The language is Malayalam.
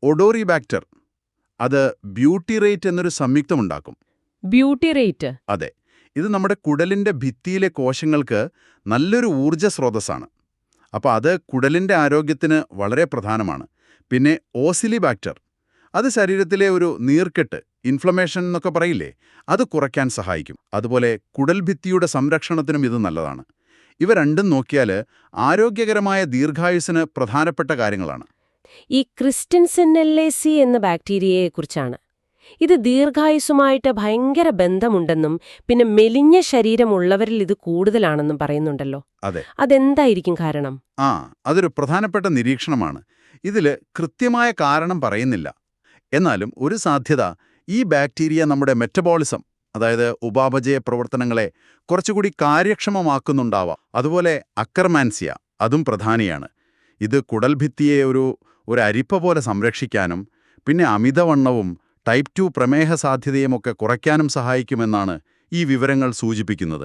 ഒഡോറിബാക്ടർ അത് ബ്യൂട്ടിറേറ്റ് എന്നൊരു സംയുക്തമുണ്ടാക്കും. ബ്യൂട്ടിറേറ്റ്. അതെ, ഇത് നമ്മുടെ കുടലിന്റെ ഭിത്തിയിലെ കോശങ്ങൾക്ക് നല്ലൊരു ഊർജ്ജ സ്രോതസ്സാണ്. അപ്പോൾ അത് കുടലിന്റെ ആരോഗ്യത്തിന് വളരെ പ്രധാനമാണ്. പിന്നെ ഓസിലിബാക്ടർ അത് ശരീരത്തിലെ ഒരു നീർക്കെട്ട്, ഇൻഫ്ലമേഷൻ എന്നൊക്കെ പറയില്ലേ, അത് കുറയ്ക്കാൻ സഹായിക്കും. അതുപോലെ കുടൽ ഭിത്തിയുടെ സംരക്ഷണത്തിനും ഇത് നല്ലതാണ്. ഇവ രണ്ടും നോക്കിയാൽ ആരോഗ്യകരമായ ദീർഘായുസ്സിന് പ്രധാനപ്പെട്ട കാര്യങ്ങളാണ്. ഈ ക്രിസ്റ്റൻസെന്നല്ലേസി എന്ന ബാക്ടീരിയയെക്കുറിച്ചാണ്. ഇത് ദീർഘായുസ്സുമായിട്ട് ഭയങ്കര ബന്ധമുണ്ടെന്നും പിന്നെ മെലിഞ്ഞ ശരീരമുള്ളവരിൽ ഇത് കൂടുതലാണെന്നും പറയുന്നുണ്ടല്ലോ. അതെ, അതെന്തായിരിക്കും കാരണം? അതൊരു പ്രധാനപ്പെട്ട നിരീക്ഷണമാണ്. ഇതിൽ കൃത്യമായ കാരണം പറയുന്നില്ല. എന്നാലും ഒരു സാധ്യത ഈ ബാക്ടീരിയ നമ്മുടെ മെറ്റബോളിസം, അതായത് ഉപാപചയ പ്രവർത്തനങ്ങളെ കുറച്ചുകൂടി കാര്യക്ഷമമാക്കുന്നുണ്ടാവാം. അതുപോലെ അക്കർമാൻസിയ അതും പ്രധാനിയാണ്. ഇത് കുടൽഭിത്തിയെ ഒരു അരിപ്പ പോലെ സംരക്ഷിക്കാനും പിന്നെ അമിതവണ്ണവും ടൈപ്പ് 2 പ്രമേഹ സാധ്യതയുമൊക്കെ കുറയ്ക്കാനും സഹായിക്കുമെന്നാണ് ഈ വിവരങ്ങൾ സൂചിപ്പിക്കുന്നത്.